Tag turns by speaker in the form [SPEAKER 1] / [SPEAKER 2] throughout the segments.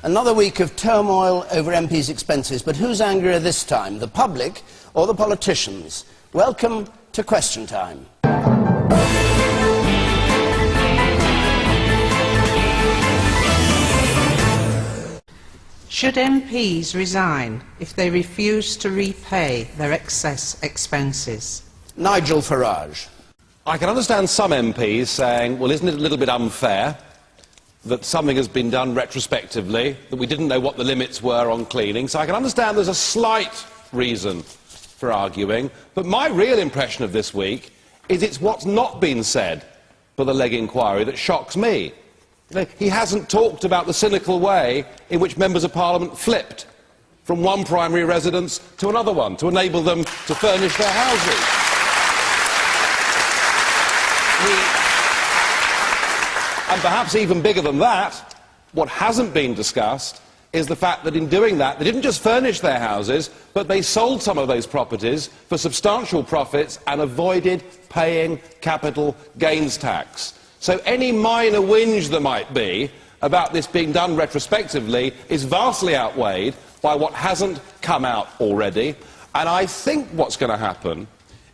[SPEAKER 1] Another week of turmoil over MPs' expenses, but who's angrier this time, the public or the politicians? Welcome to Question Time.
[SPEAKER 2] Should MPs resign if they refuse to repay their excess expenses?
[SPEAKER 1] Nigel Farage.
[SPEAKER 3] I can understand some MPs saying, well, isn't it a little bit unfair that something has been done retrospectively, that we didn't know what the limits were on cleaning. So I can understand there's a slight reason for arguing, but my real impression of this week is it's what's not been said by the Legg inquiry that shocks me. You know, he hasn't talked about the cynical way in which members of Parliament flipped from one primary residence to another one to enable them to furnish their houses. And perhaps even bigger than that, what hasn't been discussed is the fact that in doing that, they didn't just furnish their houses, but they sold some of those properties for substantial profits and avoided paying capital gains tax. So any minor whinge there might be about this being done retrospectively is vastly outweighed by what hasn't come out already. And I think what's going to happen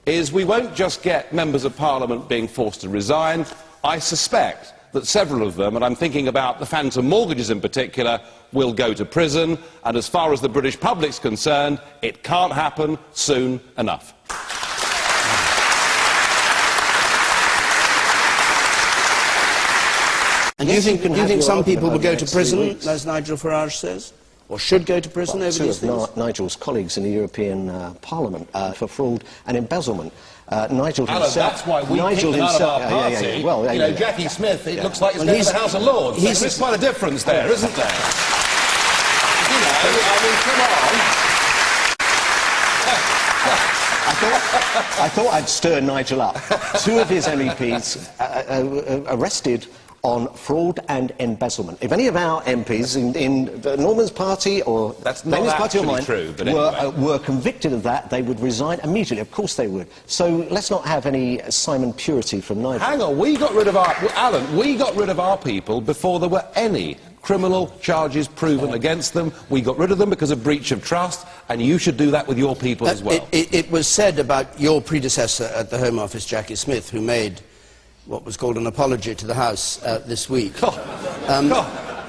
[SPEAKER 3] is we won't just get members of Parliament being forced to resign. I suspect that several of them, and I'm thinking about the phantom mortgages in particular, will go to prison, and as far as the British public's concerned, it can't happen soon enough.
[SPEAKER 1] And do you think some people will go to prison, as Nigel Farage says? Or should go to prison over these things?
[SPEAKER 4] Two of Nigel's colleagues in the European Parliament for fraud and embezzlement. Nigel himself...
[SPEAKER 3] that's why we kicked him out of our party.
[SPEAKER 4] Well,
[SPEAKER 3] you know, Jackie Smith, it looks like he's going to the House of Lords. There's quite a difference there, isn't there? You know, I mean, come on.
[SPEAKER 4] I thought I'd stir Nigel up. Two of his MEPs arrested on fraud and embezzlement. If any of our MPs in Norman's party or Ben's party or mine were convicted of that, they would resign immediately. Of course they would. So let's not have any Simon purity from Nigel.
[SPEAKER 3] Hang on, we got rid of our... Alan, we got rid of our people before there were any criminal charges proven against them. We got rid of them because of breach of trust, and you should do that with your people as well.
[SPEAKER 1] It was said about your predecessor at the Home Office, Jackie Smith, who made what was called an apology to the House this week, by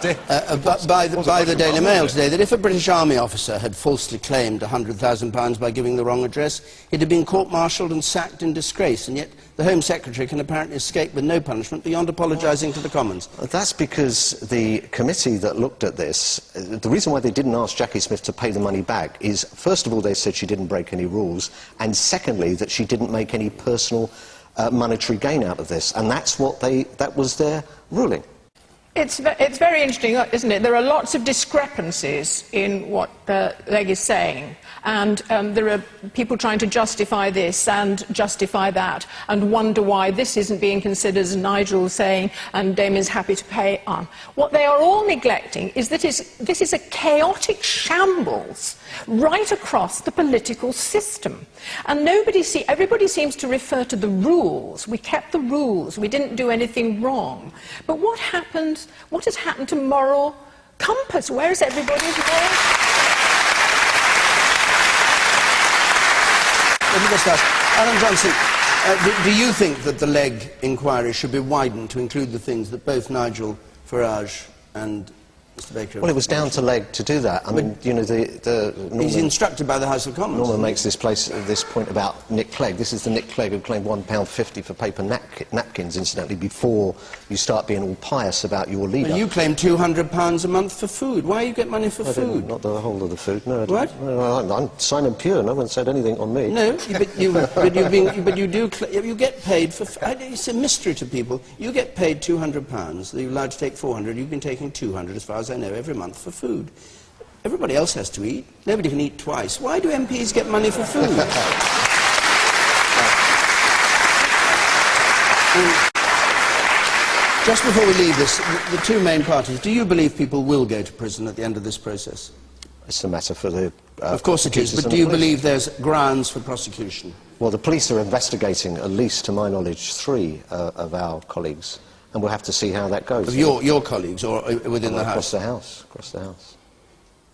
[SPEAKER 1] the Daily Mail today, that if a British Army officer had falsely claimed £100,000 by giving the wrong address, he'd have been court-martialled and sacked in disgrace, and yet the Home Secretary can apparently escape with no punishment beyond apologising to the Commons.
[SPEAKER 4] That's because the committee that looked at this, the reason why they didn't ask Jackie Smith to pay the money back is, first of all, they said she didn't break any rules, and secondly, that she didn't make any personal monetary gain out of this, and that was their ruling.
[SPEAKER 5] It's very interesting, isn't it? There are lots of discrepancies in what Legg is saying, and there are people trying to justify this and justify that and wonder why this isn't being considered, as Nigel saying, and Damien's happy to pay on. What they are all neglecting is that this is a chaotic shambles right across the political system. And everybody seems to refer to the rules. We kept the rules. We didn't do anything wrong. But what happened? What has happened to moral compass? Where is everybody's moral?
[SPEAKER 1] Let me just ask, Alan Johnson, do you think that the Legg inquiry should be widened to include the things that both Nigel Farage and Mr. Baker...
[SPEAKER 4] Well, it was down to Legg to do that. I mean, you know,
[SPEAKER 1] he's instructed by the House of Commons.
[SPEAKER 4] Norman makes this point about Nick Clegg. This is the Nick Clegg who claimed £1.50 for paper napkins, incidentally, before you start being all pious about your leader.
[SPEAKER 1] Well, you claim £200 a month for food. Why do you get money for food?
[SPEAKER 4] Not the whole of the food, no.
[SPEAKER 1] What?
[SPEAKER 4] No, I'm Simon Pure. No one said anything on me.
[SPEAKER 1] No, but you get paid for... It's a mystery to people. You get paid £200. You're allowed to take 400. You've been taking 200, as far as I know, every month for food. Everybody else has to eat. Nobody can eat twice. Why do MPs get money for food? Just before we leave this, the two main parties, do you believe people will go to prison at the end of this process?
[SPEAKER 4] It's a matter for the...
[SPEAKER 1] of course it is, but do you believe there's grounds for prosecution?
[SPEAKER 4] Well, the police are investigating, at least to my knowledge, 3 of our colleagues. and we'll have to see how that goes.
[SPEAKER 1] Of your colleagues, or within the
[SPEAKER 4] Across
[SPEAKER 1] House?
[SPEAKER 4] Across the House.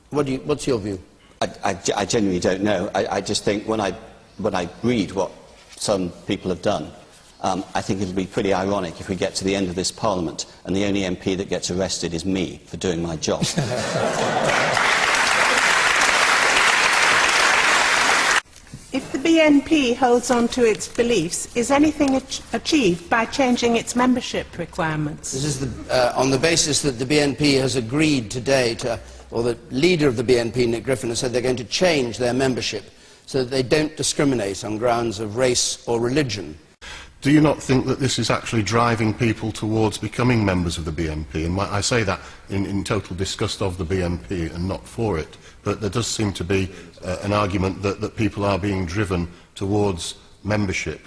[SPEAKER 1] What's your view?
[SPEAKER 6] I genuinely don't know. I just think when I read what some people have done, I think it would be pretty ironic if we get to the end of this Parliament and the only MP that gets arrested is me for doing my job.
[SPEAKER 7] If the BNP holds on to its beliefs, is anything achieved by changing its membership requirements?
[SPEAKER 1] This is on the basis that the BNP has agreed today to, or the leader of the BNP, Nick Griffin, has said they're going to change their membership so that they don't discriminate on grounds of race or religion.
[SPEAKER 8] Do you not think that this is actually driving people towards becoming members of the BNP? And I say that in total disgust of the BNP and not for it, but there does seem to be an argument that people are being driven towards membership.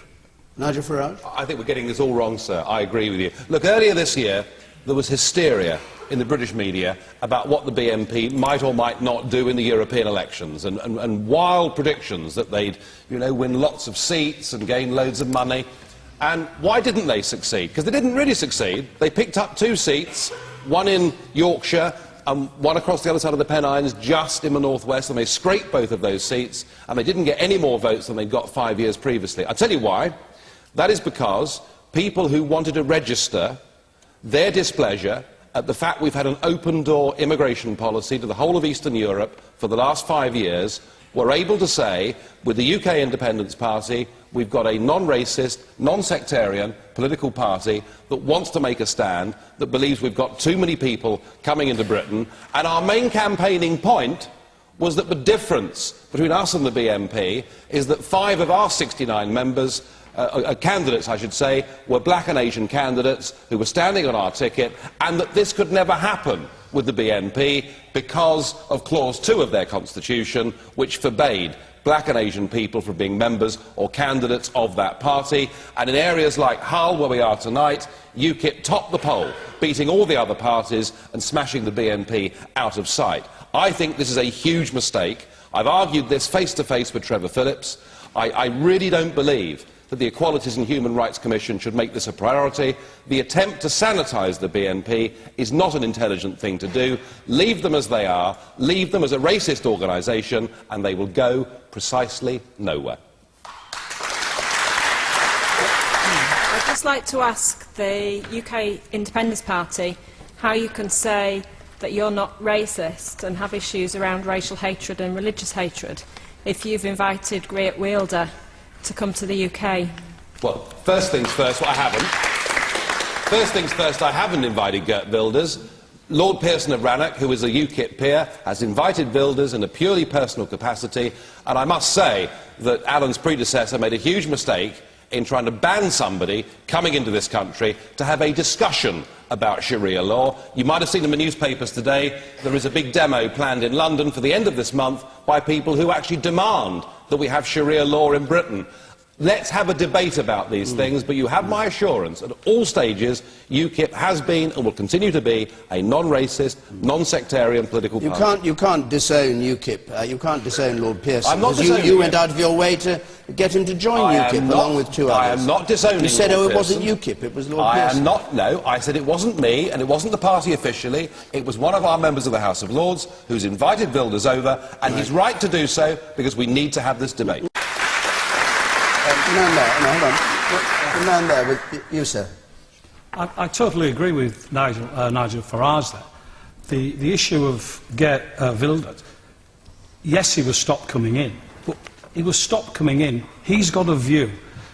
[SPEAKER 1] Nigel Farage?
[SPEAKER 3] I think we're getting this all wrong, sir. I agree with you. Look, earlier this year, there was hysteria in the British media about what the BNP might or might not do in the European elections, and wild predictions that they'd, win lots of seats and gain loads of money. And why didn't they succeed? Because they didn't really succeed. They picked up 2 seats, one in Yorkshire and one across the other side of the Pennines, just in the northwest, and they scraped both of those seats, and they didn't get any more votes than they'd got 5 years previously. I'll tell you why. That is because people who wanted to register their displeasure at the fact we've had an open-door immigration policy to the whole of Eastern Europe for the last 5 years were able to say, with the UK Independence Party, we've got a non-racist, non-sectarian political party that wants to make a stand, that believes we've got too many people coming into Britain, and our main campaigning point was that the difference between us and the BNP is that 5 of our 69 members, candidates I should say, were black and Asian candidates who were standing on our ticket, and that this could never happen with the BNP because of Clause 2 of their constitution, which forbade black and Asian people from being members or candidates of that party. And in areas like Hull, where we are tonight, UKIP topped the poll, beating all the other parties and smashing the BNP out of sight. I think this is a huge mistake. I've argued this face-to-face with Trevor Phillips. I really don't believe that the Equalities and Human Rights Commission should make this a priority. The attempt to sanitise the BNP is not an intelligent thing to do. Leave them as they are, leave them as a racist organisation, and they will go precisely nowhere.
[SPEAKER 9] I'd just like to ask the UK Independence Party how you can say that you're not racist and have issues around racial hatred and religious hatred if you've invited Geert Wilders to come to the UK.
[SPEAKER 3] Well, first things first, I haven't. First things first, I haven't invited Geert Wilders. Lord Pearson of Rannoch, who is a UKIP peer, has invited Wilders in a purely personal capacity, and I must say that Alan's predecessor made a huge mistake in trying to ban somebody coming into this country to have a discussion about Sharia law. You might have seen in the newspapers today there is a big demo planned in London for the end of this month by people who actually demand that we have Sharia law in Britain. Let's have a debate about these things, but you have my assurance at all stages UKIP has been and will continue to be a non-racist, non-sectarian political party.
[SPEAKER 1] You can't disown UKIP. You can't disown Lord Pearson.
[SPEAKER 3] I'm not disowning
[SPEAKER 1] you went out of your way to get him to join UKIP along with 2 others.
[SPEAKER 3] I am not disowning
[SPEAKER 1] You said,
[SPEAKER 3] Lord
[SPEAKER 1] oh, it
[SPEAKER 3] Pearson.
[SPEAKER 1] wasn't UKIP, it was Lord Pearson.
[SPEAKER 3] I am not, no, I said it wasn't me, and it wasn't the party officially. It was one of our members of the House of Lords who's invited Wilders over, and he's right to do so because we need to have this debate.
[SPEAKER 1] The man there, no, hold on. The man there, with you, sir.
[SPEAKER 10] I totally agree with Nigel Farage there. The issue of Geert Wilders, yes, he was stopped coming in, but he was stopped coming in. He's got a view.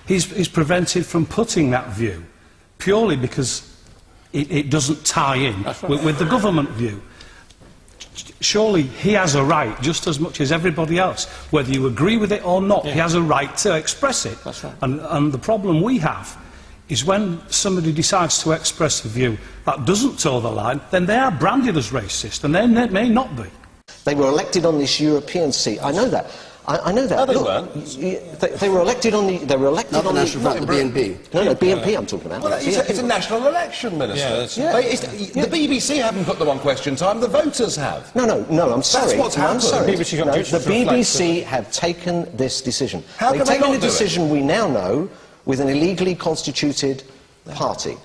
[SPEAKER 10] He's prevented from putting that view purely because it doesn't tie in with the government view. Surely he has a right, just as much as everybody else, whether you agree with it or not, he has a right to express it.
[SPEAKER 11] That's right.
[SPEAKER 10] And the problem we have is when somebody decides to express a view that doesn't toe the line, then they are branded as racist, and they may not be.
[SPEAKER 4] They were elected on this European seat. I know that. I know that.
[SPEAKER 3] No, they
[SPEAKER 4] Look,
[SPEAKER 3] weren't.
[SPEAKER 4] They were elected on the. They were elected
[SPEAKER 1] Not the
[SPEAKER 4] on
[SPEAKER 1] National Front, the BNP.
[SPEAKER 4] No, BNP. I'm talking about.
[SPEAKER 3] Well, it's a national election, Minister.
[SPEAKER 4] Yeah,
[SPEAKER 3] The BBC haven't put them on Question Time. The voters have.
[SPEAKER 4] No. I'm sorry.
[SPEAKER 3] That's what's happened.
[SPEAKER 4] I'm sorry.
[SPEAKER 11] The BBC got
[SPEAKER 4] No,
[SPEAKER 11] duties
[SPEAKER 4] the
[SPEAKER 11] to reflect
[SPEAKER 4] BBC have taken this decision.
[SPEAKER 3] How
[SPEAKER 4] They've
[SPEAKER 3] can they
[SPEAKER 4] taken
[SPEAKER 3] not
[SPEAKER 4] a
[SPEAKER 3] do it?
[SPEAKER 4] decision we now know with an illegally constituted party.